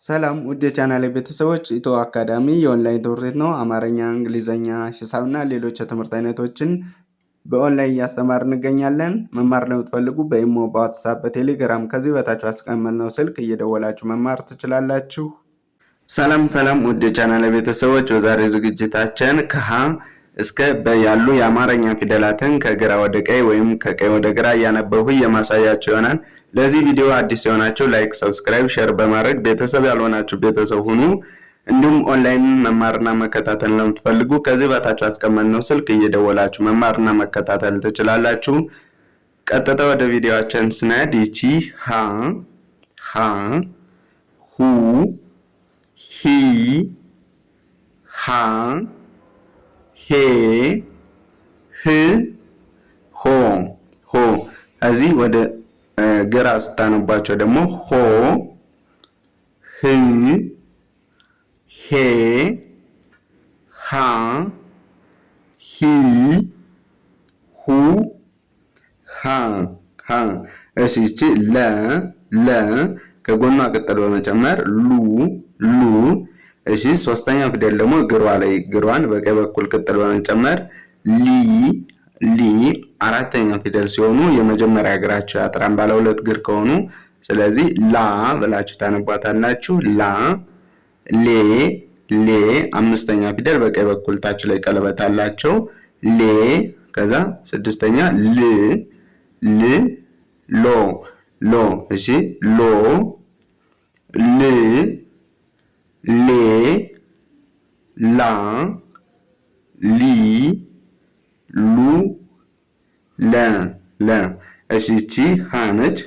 ሰላም ውድ የቻናሌ ቤተሰቦች ኢትዮ አካዳሚ የኦንላይን ትምህርት ቤት ነው። አማርኛ፣ እንግሊዘኛ፣ ሂሳብና ሌሎች የትምህርት አይነቶችን በኦንላይን እያስተማርን እንገኛለን። መማር ለምትፈልጉ በኢሞ፣ በዋትስአፕ፣ በቴሌግራም ከዚህ በታች አስቀመጥነው ስልክ እየደወላችሁ መማር ትችላላችሁ። ሰላም ውድ የቻናሌ ቤተሰቦች በዛሬ ዝግጅታችን ከሀ እስከ በ ያሉ የአማርኛ ፊደላትን ከግራ ወደ ቀኝ ወይም ከቀኝ ወደ ግራ እያነበብኩ የማሳያችሁ ይሆናል። ለዚህ ቪዲዮ አዲስ የሆናችሁ ላይክ፣ ሰብስክራይብ፣ ሼር በማድረግ ቤተሰብ ያልሆናችሁ ቤተሰብ ሁኑ። እንዲሁም ኦንላይን መማርና መከታተል ለምትፈልጉ ከዚህ በታች አስቀመጥነው ስልክ እየደወላችሁ መማርና መከታተል ትችላላችሁ። ቀጥታ ወደ ቪዲዮአችን ስንሄድ ይቺ ሀ ሁ ሂ ሃ ሄ ህ ሆ እዚህ ወደ ግራ ስታነቧቸው ደግሞ ሆ ህ ሄ ሃ ሂ ሁ ሃ እሺ ለ ከጎኗ ቅጠል በመጨመር ሉ እሺ ሶስተኛ ፊደል ደግሞ ግሯን በቀኝ በኩል ቅጠል በመጨመር ሊ አራተኛ ፊደል ሲሆኑ የመጀመሪያ እግራቸው ያጥራን ባለ ሁለት እግር ከሆኑ ስለዚህ ላ ብላችሁ ታነቧታላችሁ። ሌ አምስተኛ ፊደል በቀኝ በኩል ታች ላይ ቀለበት አላቸው። ከዛ ስድስተኛ ሎ እሺ ሌ ላ ሊ ሉ ለ እሺ እቺ ሀ ነች።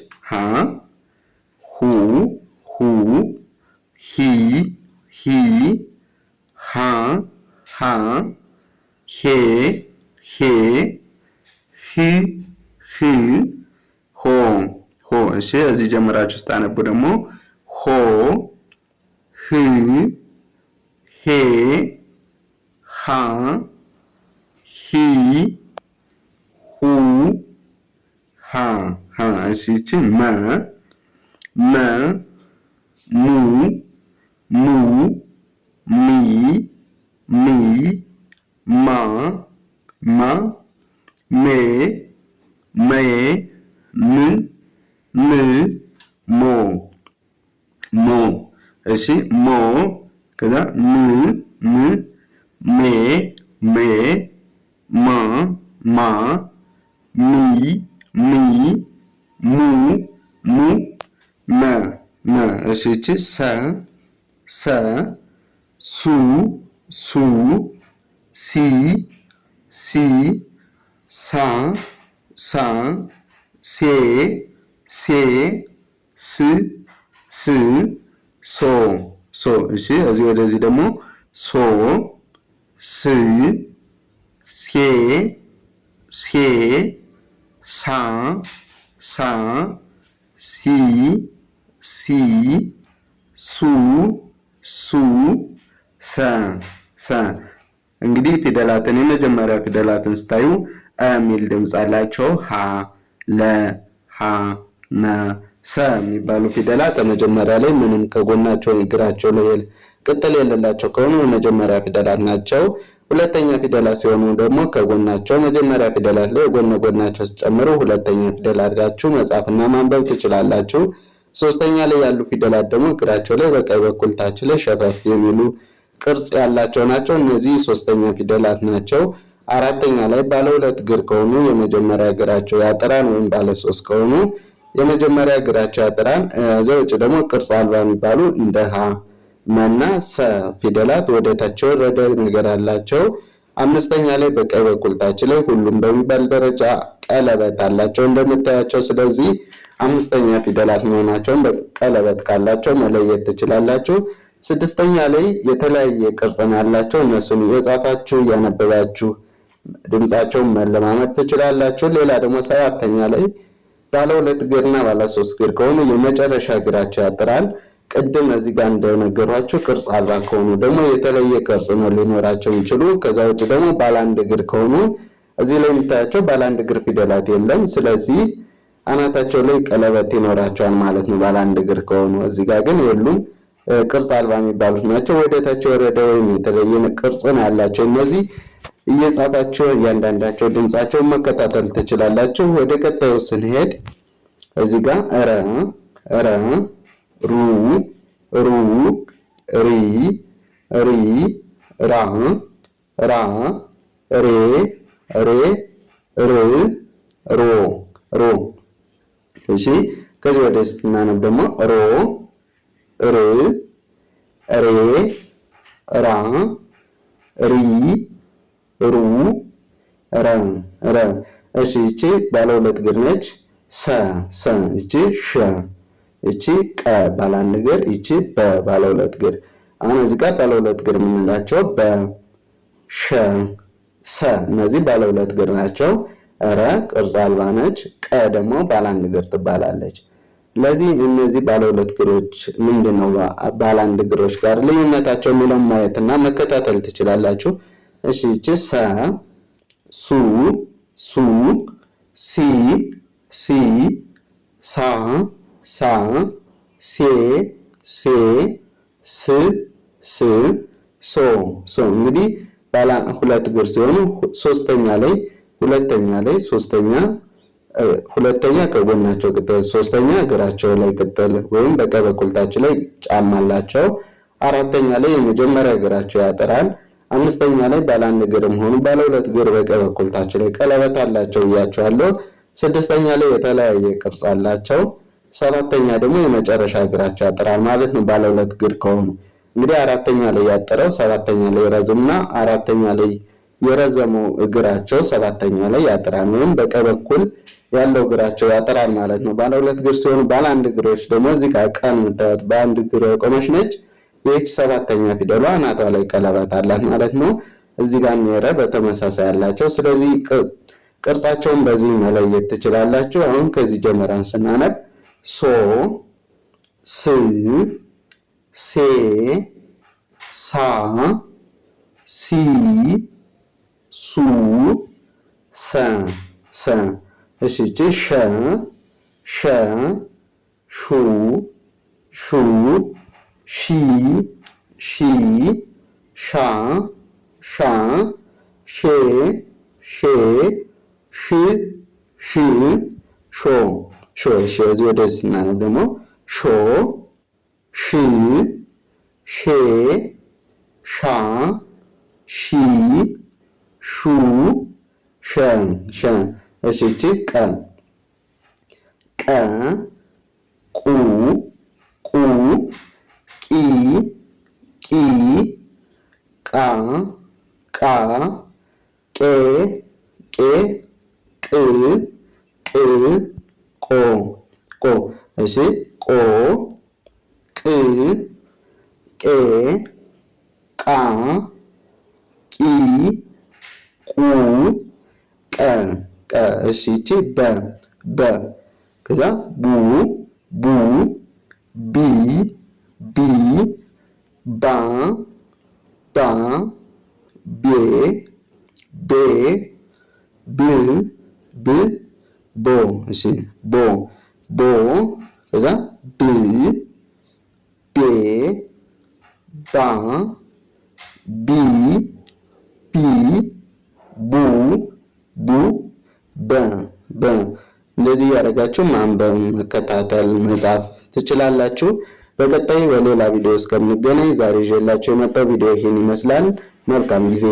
ሁ ሂ ሃ ሄ ህ ሆ እሺ እዚህ ጀምራችሁ ስታነቡ ደግሞ ሆ ህ ሄ ሃ ሂ ሁ ሃ እሺ እቺ መ ሙ ሚ ማ ሜ ሞ እሺ ከዛ ሜ ማ ሚ ሙ መ እሺ እቺ ሱ ሲ ሳ ሴ ሶ እሺ እዚህ ወደዚህ ደግሞ ሴ ሳ ሲ ሱ ሰ እንግዲህ ፊደላትን የመጀመሪያ ፊደላትን ስታዩ የሚል ድምጽ አላቸው። ሀ መ ሰ የሚባሉ ፊደላት መጀመሪያ ላይ ምንም ከጎናቸው እግራቸው ላይ ቅጠል የሌላቸው ከሆኑ የመጀመሪያ ፊደላት ናቸው። ሁለተኛ ፊደላት ሲሆኑ ደግሞ ከጎናቸው መጀመሪያ ፊደላት ላይ ጎናቸው ሲጨምሩ ሁለተኛ ፊደል አድርጋችሁ መጻፍና ማንበብ ትችላላችሁ። ሶስተኛ ላይ ያሉ ፊደላት ደግሞ እግራቸው ላይ በቀኝ በኩል ታች ላይ ሸፈፍ የሚሉ ቅርጽ ያላቸው ናቸው። እነዚህ ሶስተኛ ፊደላት ናቸው። አራተኛ ላይ ባለ ሁለት እግር ከሆኑ የመጀመሪያ እግራቸው ያጥራን ወይም ባለ ሶስት ከሆኑ የመጀመሪያ እግራቸው ያጥራን። ዘውጭ ደግሞ ቅርጽ አልባ የሚባሉ እንደ ሀ መና ሰ ፊደላት ወደ ታች ወረደ ነገር አላቸው። አምስተኛ ላይ በቀኝ በኩል ታች ላይ ሁሉም በሚባል ደረጃ ቀለበት አላቸው እንደምታያቸው። ስለዚህ አምስተኛ ፊደላት መሆናቸውን በቀለበት ካላቸው መለየት ትችላላችሁ። ስድስተኛ ላይ የተለያየ ቅርጽ ያላቸው እነሱን እየጻፋችሁ እያነበባችሁ ድምጻቸውን መለማመድ ትችላላችሁ። ሌላ ደግሞ ሰባተኛ ላይ ባለ ሁለት እግርና ባለ ሶስት እግር ከሆኑ የመጨረሻ እግራቸው ያጥራል። ቅድም እዚህ ጋር እንደነገሯችሁ ቅርጽ አልባ ከሆኑ ደግሞ የተለየ ቅርጽ ነው ሊኖራቸው የሚችሉ። ከዛ ውጭ ደግሞ ባለ አንድ እግር ከሆኑ እዚህ ላይ የምታያቸው ባለ አንድ እግር ፊደላት የለም። ስለዚህ አናታቸው ላይ ቀለበት ይኖራቸዋል ማለት ነው ባለ አንድ እግር ከሆኑ። እዚህ ጋር ግን የሉም። ቅርጽ አልባ የሚባሉት ናቸው። ወደ ታች ወረደ ወይም የተለየ ቅርጽ ነው ያላቸው። እነዚህ እየጻፋችሁ እያንዳንዳቸው ድምጻቸውን መከታተል ትችላላችሁ። ወደ ቀጣዩ ስንሄድ እዚህ ጋር ረ ረ ሩ ሩ ሪ ሪ ራ ራ ሬ ሬ ር ሮ ሮ። እሺ ከዚህ ወደ ስትናነብ ደግሞ ሮ ር ሬ ራ ሪ ሩ ረ ረ። እሺ እቺ ባለ ሁለት እግር ነች። ሰ ሰ። እቺ ሸ። እቺ ቀ ባለ አንድ እግር። እቺ በ ባለ ሁለት እግር። አሁን እዚህ ጋር ባለ ሁለት እግር የምንላቸው በ ሸ ሰ እነዚህ ባለ ሁለት እግር ናቸው። ረ ቅርጽ አልባ ነች። ቀ ደግሞ ባለ አንድ እግር ትባላለች። ስለዚህ እነዚህ ባለ ሁለት እግሮች ምንድነው ባለ አንድ እግሮች ጋር ልዩነታቸው የሚለውን ማየትና መከታተል ትችላላችሁ። እሺ እቺ ሰ ሱ ሱ ሲ ሲ ሳ ሳ ሴ ሴ ስ ስ ሶ ሶ። እንግዲህ ባለ ሁለት እግር ሲሆኑ ሶስተኛ ላይ ሁለተኛ ላይ ሶስተኛ ሁለተኛ ከጎናቸው ቅጠል ሶስተኛ እግራቸው ላይ ቅጠል ወይም በቀኝ በኩል ታች ላይ ጫማ አላቸው። አራተኛ ላይ የመጀመሪያ እግራቸው ያጠራል። አምስተኛ ላይ ባለ አንድ እግርም ሆኑ ባለ ሁለት እግር በቀኝ በኩል ታች ላይ ቀለበት አላቸው እያቸዋለሁ። ስድስተኛ ላይ የተለያየ ቅርጽ አላቸው። ሰባተኛ ደግሞ የመጨረሻ እግራቸው ያጠራል ማለት ነው ባለ ሁለት እግር ከሆኑ። እንግዲህ አራተኛ ላይ ያጠረው ሰባተኛ ላይ ረዝምና አራተኛ ላይ የረዘመው እግራቸው ሰባተኛ ላይ ያጠራል ወይም በቀኝ በኩል ያለው እግራቸው ያጠራል ማለት ነው። ባለ ሁለት እግር ሲሆኑ ባለ አንድ እግሮች ደግሞ እዚህ ጋር ቀን የምታዩት በአንድ እግር የቆመች ነች። ይህች ሰባተኛ ፊደሏ አናቷ ላይ ቀለበት አላት ማለት ነው። እዚህ ጋር ሜረ በተመሳሳይ ያላቸው። ስለዚህ ቅርጻቸውን በዚህ መለየት ትችላላችሁ። አሁን ከዚህ ጀምረን ስናነብ ሶ ስ ሴ ሳ ሲ ሱ ሰ ሰ። እሺ እቺ ሸ ሸ ሹ ሹ ሺ ሺ ሻ ሻ ሼ ሼ ሽ ሺ ሾ ሾ። እሺ እዚህ ወደዚህ ስናነብ ደግሞ ሾ ሺ ሼ ሻ ሺ ሹ ሸ ሸ። እሺ እቺ ቀ ቀ ቁ ቁ ቂ ቂ ቃ ቃ ቄ ቄ ቅ ቅ ቆ ቆ። እሺ ቆ ቅ ቄ ቃ ቂ ቁ ቀ ቀ። እሺ እቺ በ በ ከዛ ቡ ቡ ቢ ቢ ባ ባ ቤ ቤ ብ ብ ቦ። እሺ ቦ ቦ ከዛ ብ ቤ ባ ቢ ቢ ቡ ቡ በ በ። እንደዚህ ያደረጋችሁ ማንበብ መከታተል መጻፍ ትችላላችሁ። በቀጣይ በሌላ ቪዲዮ እስከምንገናኝ ዛሬ ይዤላችሁ የመጣው ቪዲዮ ይሄን ይመስላል። መልካም ጊዜ